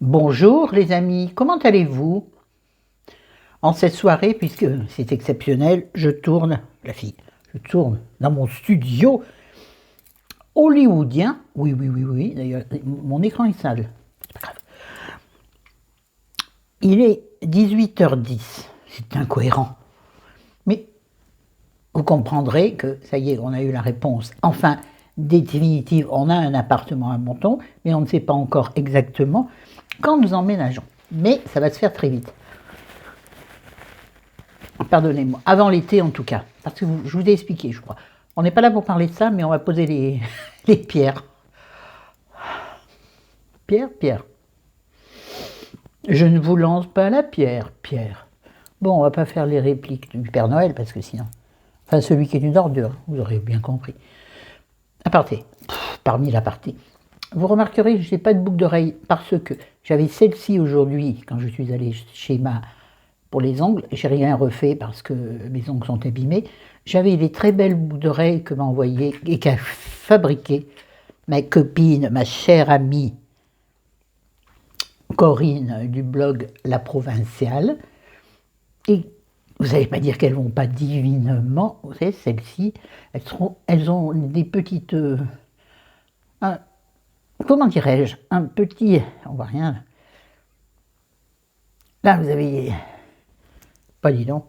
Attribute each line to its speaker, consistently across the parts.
Speaker 1: Bonjour les amis, comment allez-vous? En cette soirée, puisque c'est exceptionnel, je tourne dans mon studio hollywoodien. Oui, d'ailleurs, mon écran est sale, c'est pas grave. Il est 18h10, c'est incohérent. Mais vous comprendrez que, ça y est, on a eu la réponse. Enfin, définitive, on a un appartement à Monton, mais on ne sait pas encore exactement quand nous emménageons. Mais ça va se faire très vite. Pardonnez-moi, avant l'été en tout cas, parce que je vous ai expliqué, je crois. On n'est pas là pour parler de ça, mais on va poser les pierres. Pierre. Je ne vous lance pas la pierre. Bon, on va pas faire les répliques du Père Noël, parce que sinon... Enfin, celui qui est une ordure, vous aurez bien compris. Aparté, parmi l'aparté. Vous remarquerez que je n'ai pas de boucle d'oreille, parce que j'avais celle-ci aujourd'hui, quand je suis allée chez pour les ongles, j'ai rien refait parce que mes ongles sont abîmés. J'avais des très belles boucles d'oreilles que m'a envoyé et qu'a fabriqué ma copine, ma chère amie Corinne du blog La Provinciale. Et vous n'allez pas dire qu'elles ne vont pas divinement, vous savez, celles-ci, elles ont des petites... comment dirais-je? Un petit... On voit rien. Là, vous avez... Pas dis donc.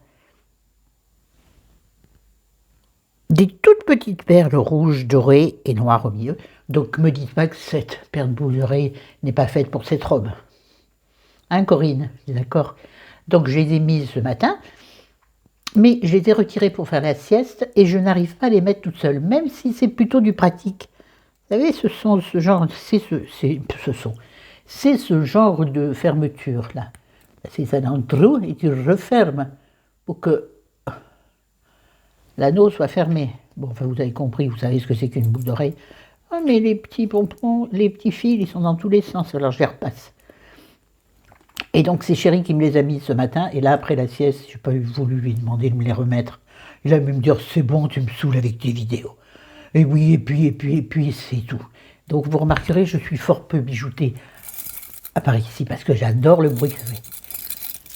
Speaker 1: Des toutes petites perles rouges, dorées et noires au milieu. Donc, me dites pas que cette paire de boucles d'oreilles n'est pas faite pour cette robe. Hein, Corinne? D'accord. Donc, je les ai mises ce matin, mais je les ai retirées pour faire la sieste et je n'arrive pas à les mettre toute seule, même si c'est plutôt du pratique. Vous savez, c'est ce genre de fermeture là. C'est ça dans le trou et tu refermes pour que l'anneau soit fermé. Bon, enfin, vous avez compris, vous savez ce que c'est qu'une boucle d'oreille. Ah, mais les petits pompons, les petits fils, ils sont dans tous les sens, alors je les repasse. Et donc, c'est Chéri qui me les a mis ce matin, et là, après la sieste, je n'ai pas voulu lui demander de me les remettre. Il a même me dire, c'est bon, tu me saoules avec tes vidéos. Et oui, et puis, c'est tout. Donc, vous remarquerez, je suis fort peu bijoutée à Paris ici, parce que j'adore le bruit que ça fait.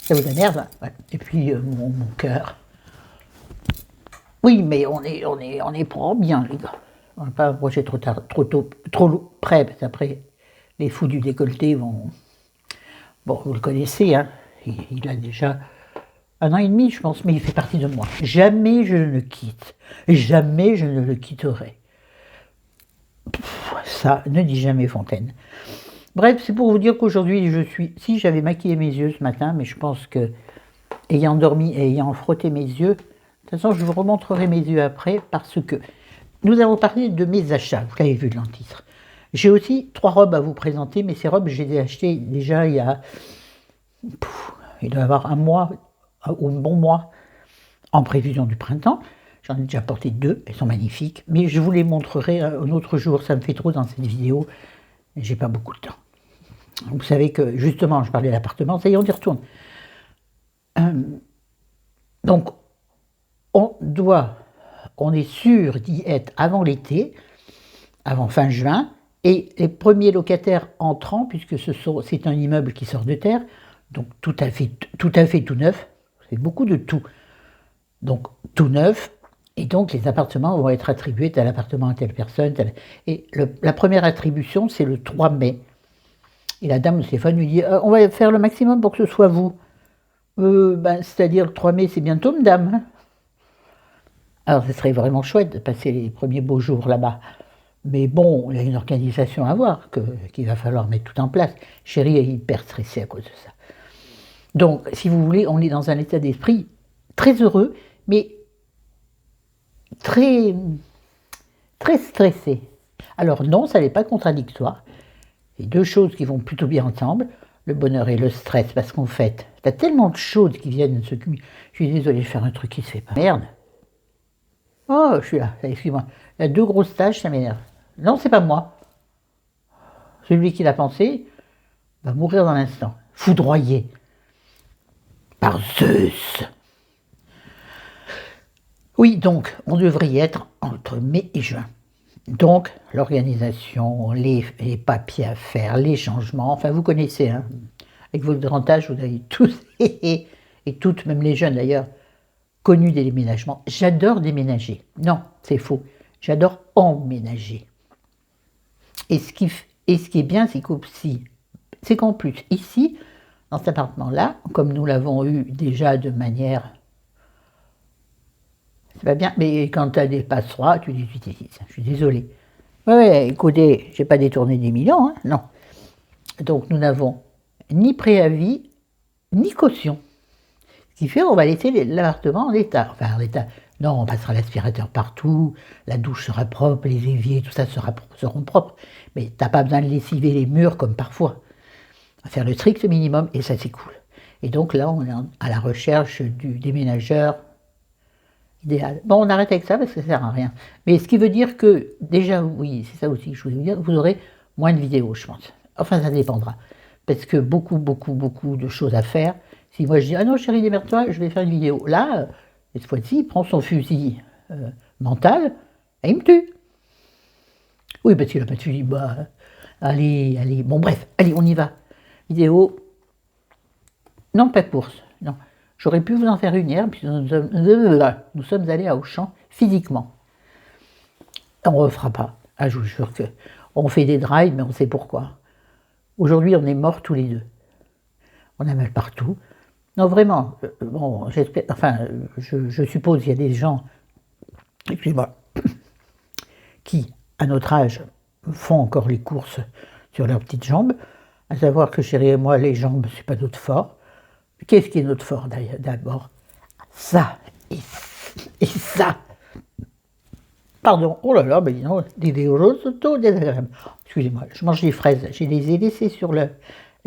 Speaker 1: Ça vous énerve, hein? Ouais. Et puis, mon cœur. Oui, mais on est propre bien, les gars. On ne va pas approcher trop tard, trop près, parce qu'après, les fous du décolleté vont... Bon, vous le connaissez, hein, il a déjà 1 an et demi, je pense, mais il fait partie de moi. Jamais je ne le quitte, jamais je ne le quitterai. Ça, ne dit jamais Fontaine. Bref, c'est pour vous dire qu'aujourd'hui, si j'avais maquillé mes yeux ce matin, mais je pense que, ayant dormi et ayant frotté mes yeux, de toute façon, je vous remontrerai mes yeux après, parce que nous avons parlé de mes achats, vous l'avez vu dans le titre. J'ai aussi 3 robes à vous présenter, mais ces robes, je les ai achetées déjà il doit y avoir un mois, ou bon mois, en prévision du printemps. J'en ai déjà porté 2, elles sont magnifiques, mais je vous les montrerai un autre jour, ça me fait trop dans cette vidéo, et j'ai pas beaucoup de temps. Vous savez que, justement, je parlais de l'appartement, ça y est, on y retourne. Donc, on est sûr d'y être avant l'été, avant fin juin, et les premiers locataires entrants, puisque c'est un immeuble qui sort de terre, donc tout à fait tout neuf, c'est beaucoup de tout, donc tout neuf, et donc les appartements vont être attribués à l'appartement à telle personne, et la première attribution c'est le 3 mai, et la dame au téléphone lui dit on va faire le maximum pour que ce soit vous. C'est-à-dire le 3 mai c'est bientôt, madame, hein. Alors ce serait vraiment chouette de passer les premiers beaux jours là-bas. Mais bon, il y a une organisation à voir, qu'il va falloir mettre tout en place. Chéri est hyper stressé à cause de ça. Donc, si vous voulez, on est dans un état d'esprit très heureux, mais très, très stressé. Alors non, ça n'est pas contradictoire. C'est 2 choses qui vont plutôt bien ensemble, le bonheur et le stress, parce qu'en fait, il y a tellement de choses qui viennent se cumuler. Je suis désolée de faire un truc qui se fait pas. Merde. Oh, je suis là, excuse-moi. Il y a 2 grosses tâches, ça m'énerve. Non, c'est pas moi. Celui qui l'a pensé va mourir dans l'instant, foudroyé par Zeus. Oui, donc, on devrait y être entre mai et juin. Donc, l'organisation, les papiers à faire, les changements, enfin vous connaissez, hein, avec votre grand âge, vous avez tous, et toutes, même les jeunes d'ailleurs, connu des déménagements. J'adore déménager. Non, c'est faux. J'adore emménager. Et ce qui est bien, c'est qu'en plus, ici, dans cet appartement-là, comme nous l'avons eu déjà de manière... C'est pas bien, mais quand tu as des passe-droits, tu dis, je suis désolé. Ouais, écoutez, j'ai pas détourné des millions, hein, non. Donc nous n'avons ni préavis, ni caution. Ce qui fait qu'on va laisser l'appartement en l'état. Enfin, en l'état. Non, on passera l'aspirateur partout, la douche sera propre, les éviers, tout ça seront propres. Mais t'as pas besoin de lessiver les murs comme parfois. On va faire le strict minimum et ça c'est cool. Et donc là, on est à la recherche du déménageur idéal. Bon, on arrête avec ça parce que ça sert à rien. Mais ce qui veut dire que, déjà, oui, c'est ça aussi que je voulais vous dire, vous aurez moins de vidéos, je pense. Enfin, ça dépendra. Parce que beaucoup de choses à faire. Si moi je dis, ah non chérie, démerde-toi, je vais faire une vidéo. Là, cette fois-ci, il prend son fusil mental et il me tue. Oui, parce qu'il n'a pas de fusil. Bah, allez. Bon, bref, allez, on y va. Vidéo. Non, pas course. Non. J'aurais pu vous en faire une hier, puis nous sommes allés à Auchan physiquement. On ne refera pas. Ah, je vous jure que on fait des drives, mais on sait pourquoi. Aujourd'hui, on est morts tous les deux. On a mal partout. Non, vraiment, bon, j'espère, enfin, je suppose qu'il y a des gens, excusez-moi, qui, à notre âge, font encore les courses sur leurs petites jambes, à savoir que chérie et moi, les jambes, c'est pas notre fort. Qu'est-ce qui est notre fort d'abord? Ça, et ça. Pardon, oh là là, mais non, des rosotos désagréables. Excusez-moi, je mange des fraises, je les ai laissées sur la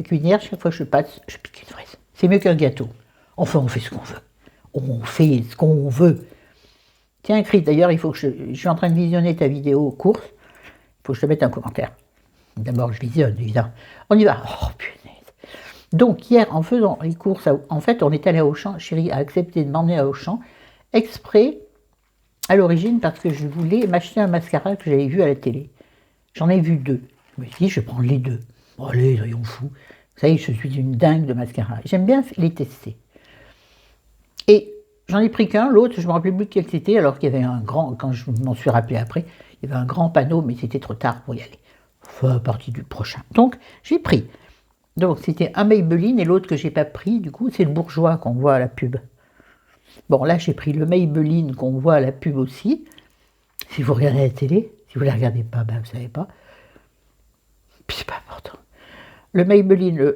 Speaker 1: cuillère, chaque fois que je passe, je pique une fraise. C'est mieux qu'un gâteau. Enfin, on fait ce qu'on veut. On fait ce qu'on veut. Tiens, Chris, d'ailleurs, il faut que je suis en train de visionner ta vidéo course. Il faut que je te mette un commentaire. D'abord, je visionne, évidemment. On y va. Oh, punaise. Donc, hier, en faisant les courses, en fait, on est allé à Auchan. Chérie a accepté de m'emmener à Auchan, exprès, à l'origine, parce que je voulais m'acheter un mascara que j'avais vu à la télé. J'en ai vu 2. Je me suis dit, je vais prendre les 2. Bon, allez, soyons fous. Vous savez, je suis une dingue de mascara. J'aime bien les tester. Et j'en ai pris qu'un, l'autre, je ne me rappelais plus quel c'était, alors qu'il y avait un grand, quand je m'en suis rappelé après, il y avait un grand panneau, mais c'était trop tard pour y aller. Enfin, à partir du prochain. Donc, j'ai pris. Donc, c'était un Maybelline et l'autre que j'ai pas pris, du coup, c'est le Bourjois qu'on voit à la pub. Bon, là, j'ai pris le Maybelline qu'on voit à la pub aussi. Si vous regardez la télé, si vous ne la regardez pas, ben, vous ne savez pas. Puis c'est pas important. Le Maybelline,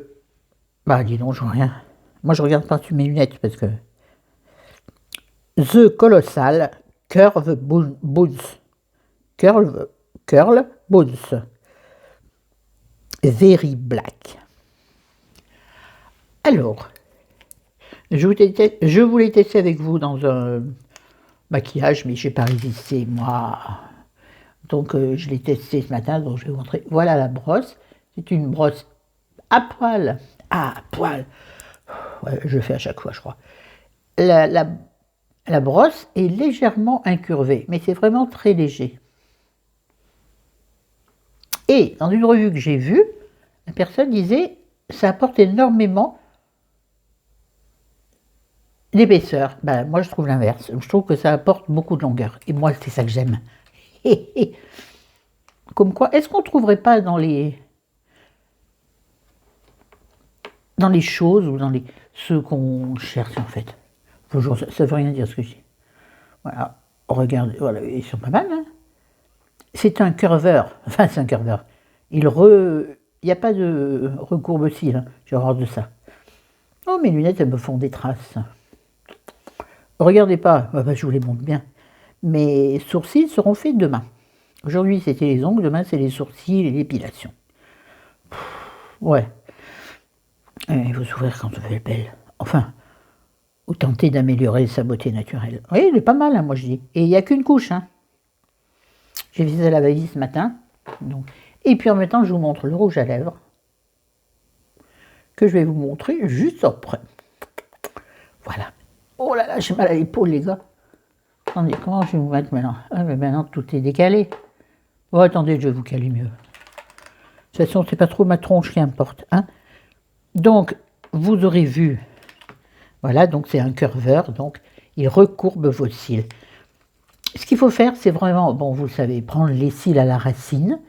Speaker 1: bah, dis donc, je vois rien. Moi, je regarde pas sur mes lunettes parce que... The Colossal Curve Boots. Curl Boots. Very Black. Alors, je voulais tester avec vous dans un maquillage, mais je n'ai pas résisté, moi. Donc, je l'ai testé ce matin, donc je vais vous montrer. Voilà la brosse. C'est une brosse à poil. Ah, à poil. Ouais, je le fais à chaque fois, je crois. La brosse est légèrement incurvée, mais c'est vraiment très léger. Et dans une revue que j'ai vue, la personne disait ça apporte énormément d'épaisseur. Ben, moi, je trouve l'inverse. Je trouve que ça apporte beaucoup de longueur. Et moi, c'est ça que j'aime. Comme quoi, est-ce qu'on ne trouverait pas dans les choses ou dans ceux qu'on cherche en fait? Bonjour, ça ne veut rien dire ce que je dis. Voilà, regardez, voilà, ils sont pas mal. Hein, c'est un curveur. Enfin, c'est un curveur. Il n'y a pas de recourbe cils. Hein. J'ai horreur de ça. Oh, mes lunettes, elles me font des traces. Regardez pas, je vous les montre bien. Mes sourcils seront faits demain. Aujourd'hui, c'était les ongles, demain, c'est les sourcils et l'épilation. Ouais. Il faut s'ouvrir quand on fait belle. Enfin, ou tenter d'améliorer sa beauté naturelle. Oui, il est pas mal, hein, moi je dis. Et il n'y a qu'une couche. Hein. J'ai fait ça à la valise ce matin. Donc. Et puis en même temps, je vous montre le rouge à lèvres. Que je vais vous montrer juste après. Voilà. Oh là là, j'ai mal à l'épaule, les gars. Attendez, comment je vais vous mettre maintenant? Ah, mais maintenant, tout est décalé. Oh, attendez, je vais vous caler mieux. De toute façon, c'est pas trop ma tronche qui importe. Hein. Donc, vous aurez vu, voilà, donc c'est un curveur, donc il recourbe vos cils. Ce qu'il faut faire, c'est vraiment, bon, vous le savez, prendre les cils à la racine,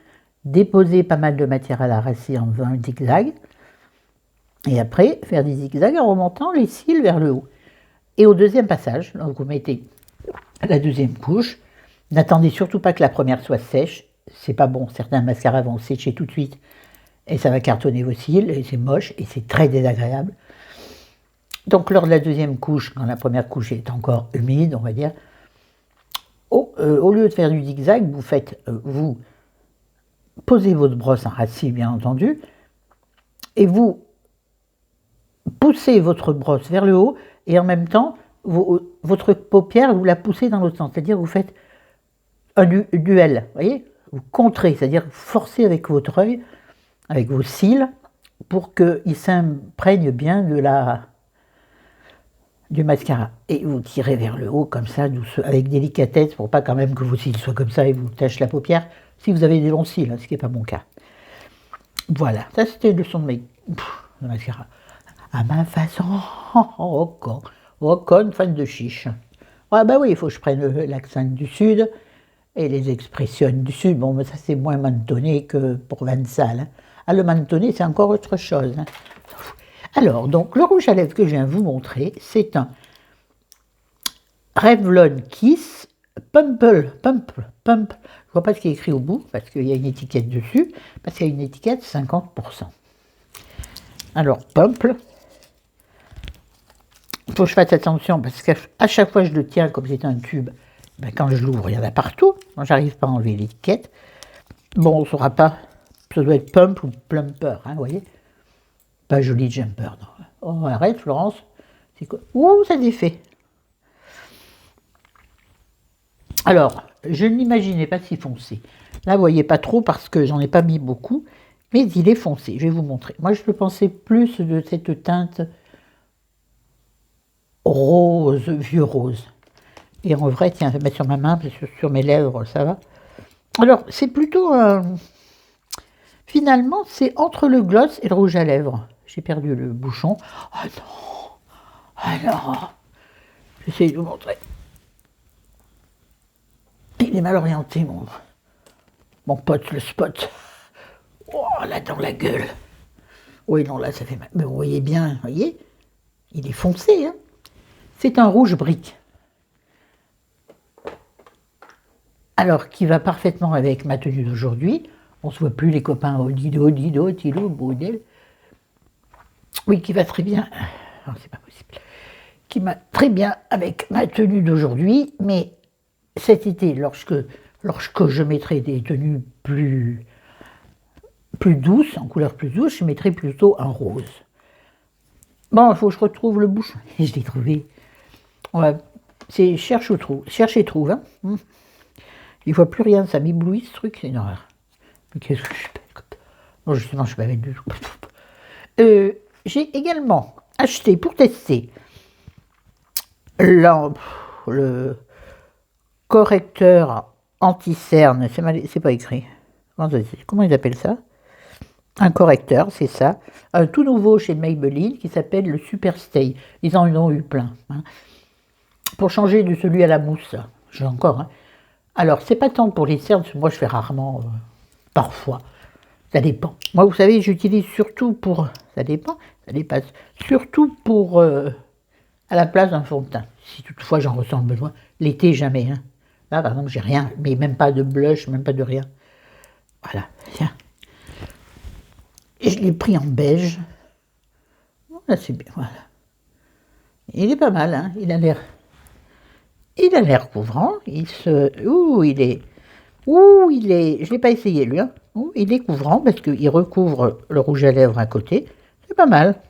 Speaker 1: déposer pas mal de matière à la racine en faisant un zigzag, et après, faire des zigzags en remontant les cils vers le haut. Et au deuxième passage, donc vous mettez la deuxième couche, n'attendez surtout pas que la première soit sèche, c'est pas bon, certains mascaras vont sécher tout de suite, et ça va cartonner vos cils, et c'est moche, et c'est très désagréable. Donc lors de la deuxième couche, quand la première couche est encore humide, on va dire, au lieu de faire du zigzag, vous posez votre brosse en racine, bien entendu, et vous poussez votre brosse vers le haut, et en même temps, votre paupière, vous la poussez dans l'autre sens, c'est-à-dire vous faites un duel, vous voyez, vous contrez, c'est-à-dire vous forcez avec votre œil, avec vos cils, pour qu'ils s'imprègnent bien du mascara. Et vous tirez vers le haut, comme ça, avec délicatesse, pour pas quand même que vos cils soient comme ça et vous tâchez la paupière, si vous avez des longs cils, hein, ce qui n'est pas mon cas. Voilà, ça c'était une leçon de mascara. À ma façon, con, fan de chiche. Ah bah oui, il faut que je prenne l'accent du Sud et les expressions du Sud. Bon, mais ça c'est moins mentonné que pour Vincent. Hein. Ah, le mentonné, c'est encore autre chose. Hein. Alors, donc, le rouge à lèvres que je viens de vous montrer, c'est un Revlon Kiss Pump. Je vois pas ce qui est écrit au bout, parce qu'il y a une étiquette dessus, parce qu'il y a une étiquette 50%. Alors, Pump. Il faut que je fasse attention, parce qu'à chaque fois que je le tiens, comme c'est un tube, ben, quand je l'ouvre, il y en a partout. Moi, j'arrive pas à enlever l'étiquette. Bon, on ne saura pas. Ça doit être Pump ou Plumper, hein, vous voyez. Pas joli jumper, non. Oh, arrête, Florence. C'est quoi? Ouh, ça défait. Alors, je ne l'imaginais pas si foncé. Là, vous voyez pas trop parce que j'en ai pas mis beaucoup, mais il est foncé. Je vais vous montrer. Moi, je le pensais plus de cette teinte rose, vieux rose. Et en vrai, tiens, je vais mettre sur ma main, parce que sur mes lèvres, ça va. Alors, c'est plutôt... finalement, c'est entre le gloss et le rouge à lèvres. J'ai perdu le bouchon. Ah non! Alors, j'essaie de vous montrer. Il est mal orienté, mon pote, le spot. Oh, là, dans la gueule. Oui, non, là, ça fait mal. Mais vous voyez bien, vous voyez, il est foncé, hein. C'est un rouge brique. Alors, qui va parfaitement avec ma tenue d'aujourd'hui. On ne se voit plus les copains au Dido, Tilo, Boudel. Oui, qui va très bien. Non, c'est pas possible. Qui va très bien avec ma tenue d'aujourd'hui, mais cet été, lorsque je mettrai des tenues plus douces, en couleur plus douce, je mettrai plutôt un rose. Bon, il faut que je retrouve le bouchon. Et je l'ai trouvé. C'est cherche et trouve. Hein. Il ne voit plus rien, ça m'éblouit ce truc, c'est une horreur. Mais qu'est-ce que je fais? Non, justement, je ne suis pas bête du tout. J'ai également acheté pour tester le correcteur anti-cerne, c'est pas écrit. Comment ils appellent ça? Un correcteur, c'est ça. Un tout nouveau chez Maybelline qui s'appelle le Super Stay. Ils en ont eu plein. Hein. Pour changer de celui à la mousse, j'ai encore. Hein. Alors, c'est pas tant pour les cernes, moi je fais rarement, parfois. Ça dépend. Moi, vous savez, j'utilise surtout pour... Ça dépend, ça dépasse. Surtout pour... à la place d'un fond de teint. Si toutefois j'en ressens le besoin. L'été, jamais. Hein. Là, par exemple, j'ai rien. Mais même pas de blush, même pas de rien. Voilà, tiens. Et je l'ai pris en beige. Voilà, c'est bien, voilà. Il est pas mal, hein. Il a l'air couvrant. Il est... Je l'ai pas essayé, lui, hein. Il est couvrant parce qu'il recouvre le rouge à lèvres à côté. C'est pas mal.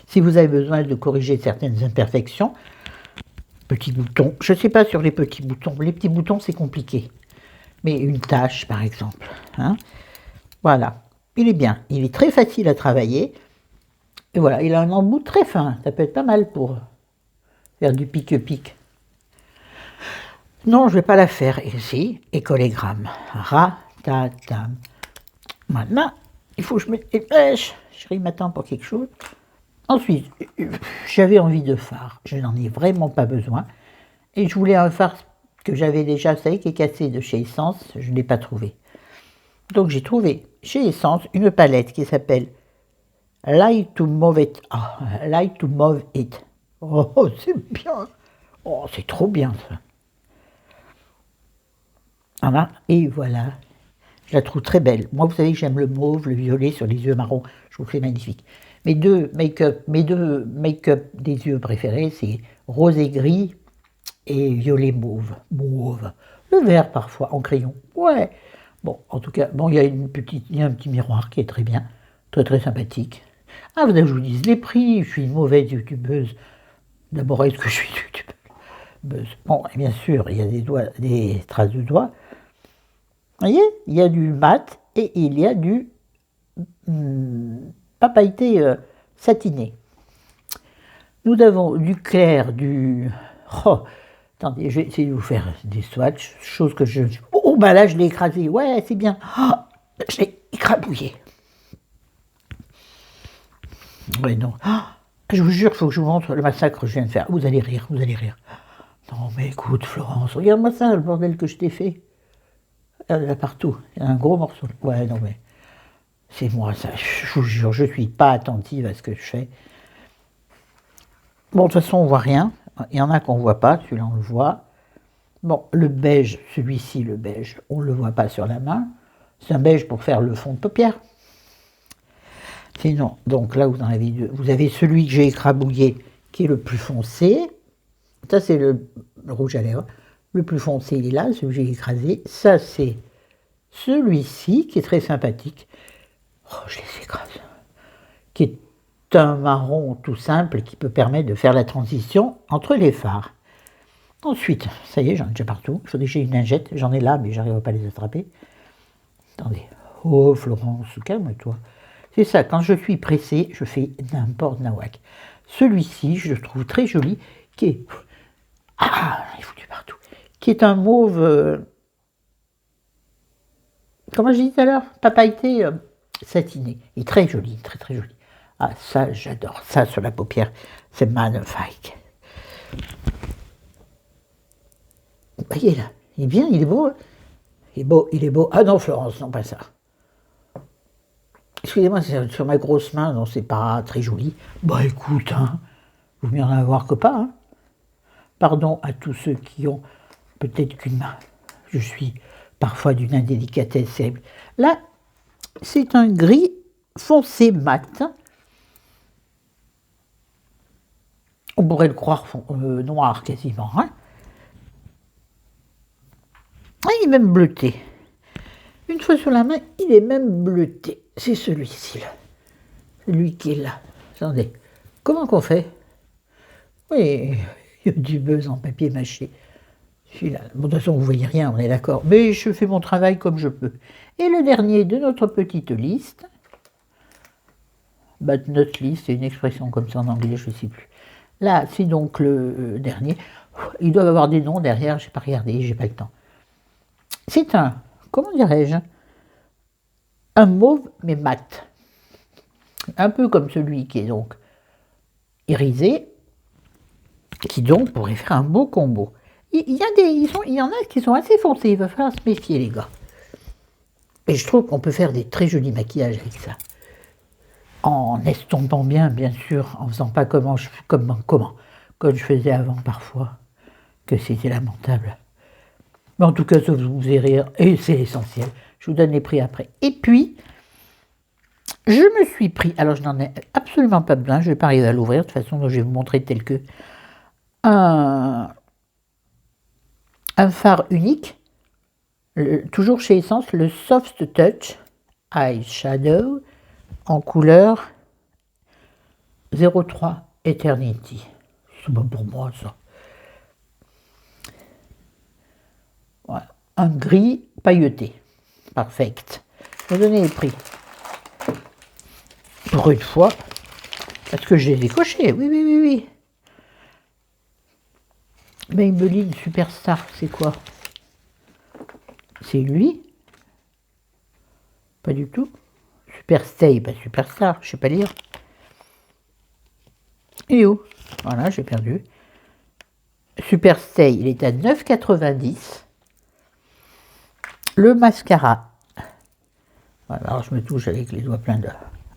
Speaker 1: Si vous avez besoin de corriger certaines imperfections, petits boutons, je ne sais pas sur les petits boutons. Les petits boutons, c'est compliqué. Mais une tache, par exemple. Hein. Voilà. Il est bien. Il est très facile à travailler. Et voilà, il a un embout très fin. Ça peut être pas mal pour faire du pique-pique. Non, je ne vais pas la faire ici. Écolégramme. Ratatam. Maintenant, il faut que je me dépêche. Chérie m'attend pour quelque chose. Ensuite, j'avais envie de phare. Je n'en ai vraiment pas besoin. Et je voulais un phare que j'avais déjà, vous savez, qui est cassé de chez Essence. Je ne l'ai pas trouvé. Donc j'ai trouvé chez Essence une palette qui s'appelle Light to Move It. Ah, Light to Move It. Oh, c'est bien. Oh, c'est trop bien ça. Voilà, et voilà. Je la trouve très belle. Moi, vous savez que j'aime le mauve, le violet sur les yeux marrons. Je trouve que c'est magnifique. Mes deux make-up des yeux préférés, c'est rose et gris et violet mauve. Mauve. Le vert parfois, en crayon. Ouais. Bon, en tout cas, bon, il y a un petit miroir qui est très bien. Très très sympathique. Ah, vous avez que je vous dise les prix. Je suis une mauvaise youtubeuse. D'abord, est-ce que je suis youtubeuse? Bon, et bien sûr, il y a des traces de doigts. Vous voyez, il y a du mat et il y a du papayeté satiné. Nous avons du clair, du... Oh, attendez, je vais essayer de vous faire des swatchs, chose que je... Oh, bah là, je l'ai écrasé. Ouais, c'est bien. Oh, je l'ai écrabouillé. Ouais, non. Oh, je vous jure, il faut que je vous montre le massacre que je viens de faire. Vous allez rire, vous allez rire. Non, mais écoute, Florence, regarde-moi ça, le bordel que je t'ai fait. Là, partout, il y a un gros morceau. Ouais, non, mais c'est moi, ça. Je vous jure, je ne suis pas attentive à ce que je fais. Bon, de toute façon, on ne voit rien. Il y en a qu'on ne voit pas, celui-là, on le voit. Bon, le beige, celui-ci, le beige, on ne le voit pas sur la main. C'est un beige pour faire le fond de paupière. Sinon, donc là, vous en avez deux. Vous avez celui que j'ai écrabouillé, qui est le plus foncé. Ça, c'est le rouge à lèvres. Le plus foncé, il est là, celui que j'ai écrasé. Ça, c'est celui-ci, qui est très sympathique. Oh, je les écrase. Qui est un marron tout simple, qui peut permettre de faire la transition entre les fards. Ensuite, ça y est, j'en ai déjà partout. Il faut déjà une lingette. J'en ai là, mais j'arrive pas à les attraper. Attendez. Oh, Florence, calme-toi. C'est ça, quand je suis pressée, je fais n'importe nawak. Celui-ci, je le trouve très joli, qui est... Ah, il est foutu partout. Qui est un mauve... Comment je disais tout à l'heure? Papayeté satiné. Il est très joli, très très joli. Ah, ça, j'adore. Ça, sur la paupière, c'est magnifique. Vous voyez là, il est bien, il est beau. Il est beau, il est beau. Ah non, Florence, non, pas ça. Excusez-moi, c'est sur ma grosse main, non, c'est pas très joli. Bah écoute, hein, vous mieux en avoir que pas. Hein. Pardon à tous ceux qui ont peut-être qu'une main. Je suis parfois d'une indélicatesse faible. Là, c'est un gris foncé mat. On pourrait le croire noir quasiment. Hein. Ah, il est même bleuté. Une fois sur la main, il est même bleuté. C'est celui-ci là. Celui qui est là. Attendez. Comment qu'on fait? Oui, il y a du buzz en papier mâché. Celui-là. Bon, de toute façon, vous ne voyez rien, on est d'accord. Mais je fais mon travail comme je peux. Et le dernier de notre petite liste. But not list, c'est une expression comme ça en anglais, je ne sais plus. Là, c'est donc le dernier. Ils doivent avoir des noms derrière, je n'ai pas regardé, j'ai pas le temps. C'est un, comment dirais-je, un mauve mais mat. Un peu comme celui qui est donc irisé, qui donc pourrait faire un beau combo. Il y en a qui sont assez foncés, il va falloir se méfier les gars. Et je trouve qu'on peut faire des très jolis maquillages avec ça. En estompant bien sûr, en faisant pas comme je faisais avant parfois, que c'était lamentable. Mais en tout cas, ça vous faisait rire, et c'est l'essentiel. Je vous donne les prix après. Et puis, je me suis pris, alors je n'en ai absolument pas besoin, je ne vais pas arriver à l'ouvrir, de toute façon, je vais vous montrer tel que un fard unique, toujours chez Essence, le Soft Touch Eyeshadow en couleur 03 Eternity. C'est pas pour moi ça. Voilà. Un gris pailleté. Parfait. Je vais donner les prix. Pour une fois, parce que je les ai cochés. Oui. Maybelline Superstar, c'est quoi? C'est lui? Pas du tout. Superstay, pas Superstar, je sais pas lire. Il est où? Voilà, j'ai perdu. Superstay, il est à 9,90. Le mascara. Voilà, alors je me touche avec les doigts pleins de...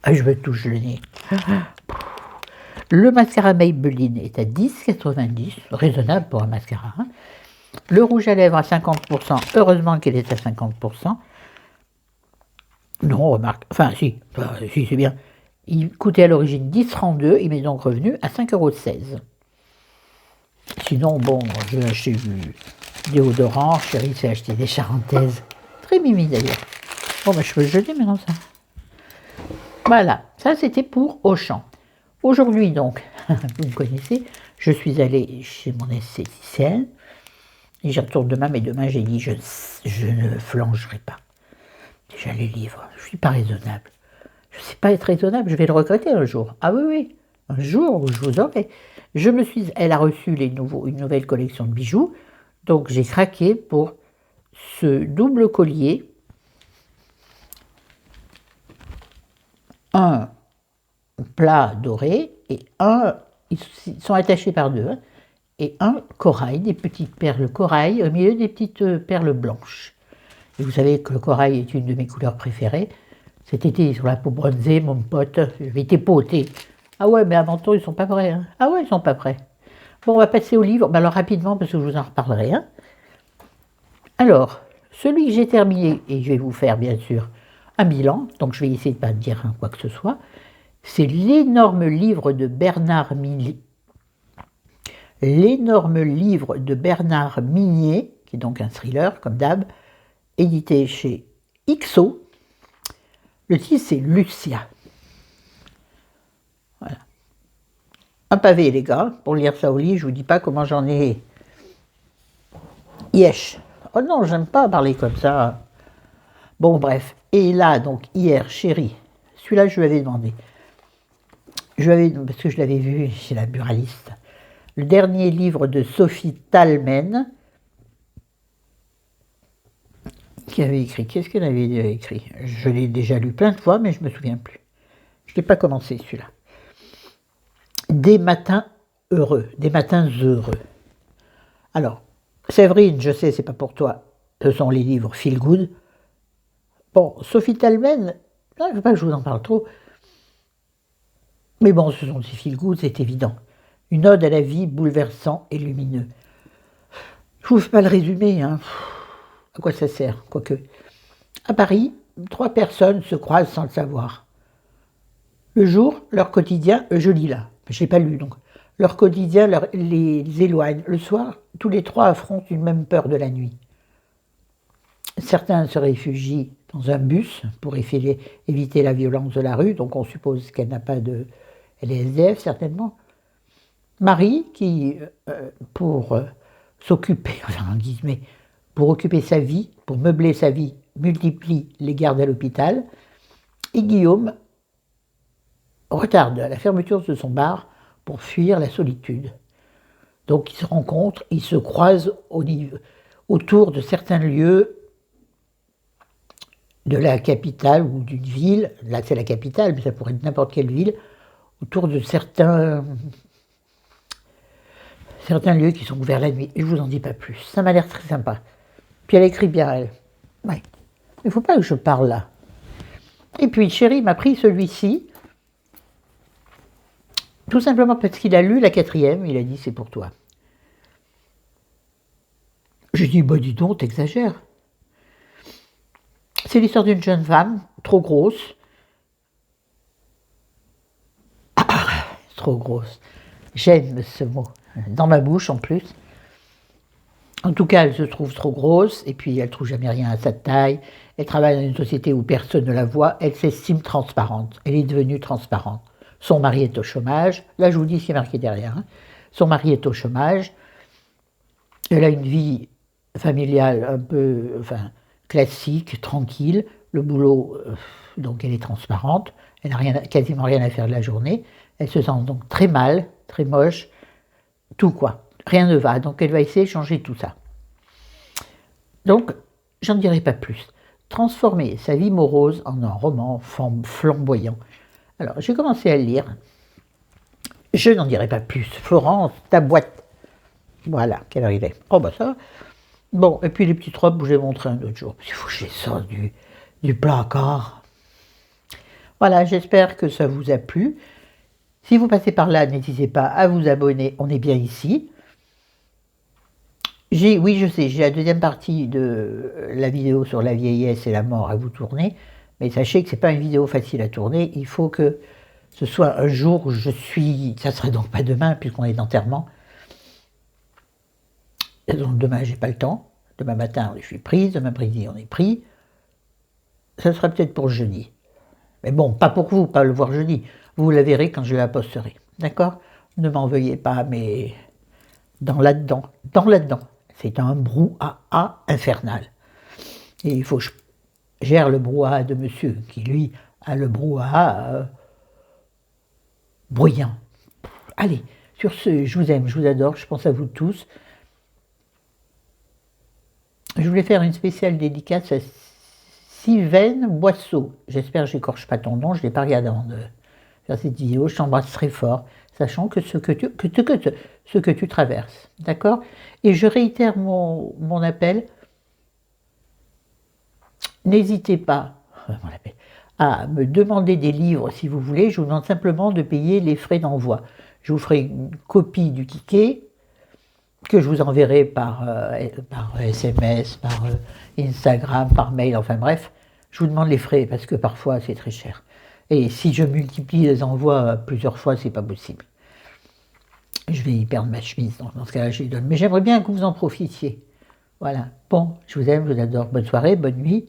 Speaker 1: Ah, je me touche le nez. Le mascara Maybelline est à 10,90. Raisonnable pour un mascara. Hein. Le rouge à lèvres à 50%. Heureusement qu'il est à 50%. Non, remarque. Enfin, si c'est bien. Il coûtait à l'origine 10,32. Il m'est donc revenu à 5,16 €. Sinon, bon, je vais acheter du déodorant. Chérie s'est acheté des charentaises. Très mimi d'ailleurs. Bon, ben, je peux le jeter maintenant, ça. Voilà, ça c'était pour Auchan. Aujourd'hui donc, vous me connaissez, je suis allée chez mon esthéticienne. Et j'y retourne demain, mais demain j'ai dit je ne flancherai pas. Déjà les livres, je ne suis pas raisonnable. Je ne sais pas être raisonnable, je vais le regretter un jour. Ah oui, oui, un jour où je vous aurai. Elle a reçu une nouvelle collection de bijoux, donc j'ai craqué pour ce double collier. Un plat doré et ils sont attachés par deux, hein, et un corail, des petites perles corail au milieu des petites perles blanches. Et vous savez que le corail est une de mes couleurs préférées. Cet été, sur la peau bronzée, mon pote, j'ai été potée. Ah ouais, mais à Menton, ils sont pas prêts. Hein. Ah ouais, ils sont pas prêts. Bon, on va passer au livre. Ben alors rapidement, parce que je vous en reparlerai. Hein. Alors, celui que j'ai terminé, et je vais vous faire bien sûr un bilan, donc je vais essayer de ne pas dire quoi que ce soit, c'est l'énorme livre de Bernard Minier, qui est donc un thriller, comme d'hab, édité chez XO. Le titre, c'est Lucia. Voilà. Un pavé, les gars, pour lire ça au lit, je vous dis pas comment j'en ai... Yesh. Oh non, j'aime pas parler comme ça. Bon, bref. Et là, donc, hier, chérie, celui-là, je lui avais demandé. Parce que je l'avais vu chez la buraliste. Le dernier livre de Sophie Talmen, qui avait écrit. Qu'est-ce qu'elle avait écrit? Je l'ai déjà lu plein de fois, mais je ne me souviens plus. Je ne l'ai pas commencé, celui-là. Des matins heureux. Alors, Séverine, je sais, c'est pas pour toi. Ce sont les livres feel good. Bon, Sophie Talmen, je ne veux pas que je vous en parle trop. Mais bon, ce sont des feel good, c'est évident. Une ode à la vie bouleversant et lumineux. Je ne vous fais pas le résumé, hein. À quoi ça sert? Quoique. À Paris, 3 personnes se croisent sans le savoir. Le jour, leur quotidien, je lis là, je ne l'ai pas lu donc. Leur quotidien les éloigne. Le soir, tous les 3 affrontent une même peur de la nuit. Certains se réfugient dans un bus pour éviter la violence de la rue, donc on suppose qu'elle n'a pas de... Elle est SDF certainement. Marie, qui, pour s'occuper, enfin en guillemets, pour occuper sa vie, pour meubler sa vie, multiplie les gardes à l'hôpital. Et Guillaume retarde la fermeture de son bar pour fuir la solitude. Donc ils se rencontrent, ils se croisent autour de certains lieux de la capitale ou d'une ville. Là c'est la capitale, mais ça pourrait être n'importe quelle ville, autour de certains lieux qui sont ouverts la nuit. Et je vous en dis pas plus. Ça m'a l'air très sympa. Puis elle écrit bien, elle. Ouais. Il ne faut pas que je parle là. Et puis, chérie m'a pris celui-ci, tout simplement parce qu'il a lu la 4e, il a dit c'est pour toi. Je dis, bah dis donc, t'exagères. C'est l'histoire d'une jeune femme, trop grosse. Trop grosse. J'aime ce mot. Dans ma bouche en plus. En tout cas, elle se trouve trop grosse, et puis elle ne trouve jamais rien à sa taille. Elle travaille dans une société où personne ne la voit. Elle s'estime transparente. Elle est devenue transparente. Son mari est au chômage. Là, je vous dis ce qui est marqué derrière. Hein. Son mari est au chômage. Elle a une vie familiale un peu classique, tranquille. Le boulot, donc elle est transparente. Elle n'a quasiment rien à faire de la journée. Elle se sent donc très mal, très moche. Tout quoi. rien ne va. Donc elle va essayer de changer tout ça. Donc, j'en dirai pas plus. Transformer sa vie morose en un roman flamboyant. Alors, j'ai commencé à le lire. Je n'en dirai pas plus. Florence, ta boîte. Voilà, quelle heure il est. Oh bah ça va. Bon, et puis les petites robes, je vais montrer un autre jour. Il faut que je les sorte du placard. Voilà, j'espère que ça vous a plu. Si vous passez par là, n'hésitez pas à vous abonner. On est bien ici. Oui, je sais, j'ai la deuxième partie de la vidéo sur la vieillesse et la mort à vous tourner, mais sachez que ce n'est pas une vidéo facile à tourner, il faut que ce soit un jour où je suis, ça ne serait donc pas demain puisqu'on est d'enterrement, donc demain j'ai pas le temps, demain matin je suis prise, demain après-midi on est pris, ça sera peut-être pour jeudi, mais bon, pas pour vous, pas le voir jeudi, vous la verrez quand je la posterai, d'accord? Ne m'en veuillez pas, mais dans là-dedans, c'est un brouhaha infernal. Et il faut que je gère le brouhaha de monsieur, qui lui a le brouhaha bruyant. Allez, sur ce, je vous aime, je vous adore, je pense à vous tous. Je voulais faire une spéciale dédicace à Sylvaine Boisseau. J'espère que j'écorche pas ton nom, je ne l'ai pas regardé avant de faire cette vidéo. Je t'embrasse très fort, sachant que ce que tu traverses, d'accord? Et je réitère mon appel. N'hésitez pas à me demander des livres si vous voulez. Je vous demande simplement de payer les frais d'envoi. Je vous ferai une copie du ticket que je vous enverrai par SMS, par Instagram, par mail, enfin bref. Je vous demande les frais parce que parfois c'est très cher. Et si je multiplie les envois plusieurs fois, c'est pas possible. Je vais y perdre ma chemise, donc dans ce cas-là, je les donne. Mais j'aimerais bien que vous en profitiez. Voilà. Bon, je vous aime, je vous adore. Bonne soirée, bonne nuit.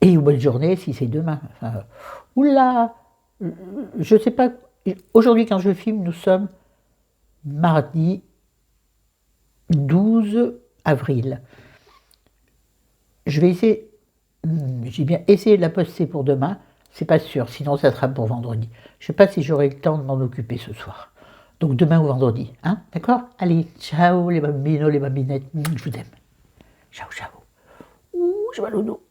Speaker 1: Et bonne journée si c'est demain. Enfin, oula, je ne sais pas. Aujourd'hui, quand je filme, nous sommes mardi 12 avril. Je vais essayer, j'ai bien essayé de la poster pour demain, c'est pas sûr, sinon ça sera pour vendredi. Je ne sais pas si j'aurai le temps de m'en occuper ce soir. Donc demain ou vendredi, hein, d'accord? Allez, ciao les bambinos, les bambinettes, je vous aime. Ciao, ciao. Ouh, j'ai mal au dos.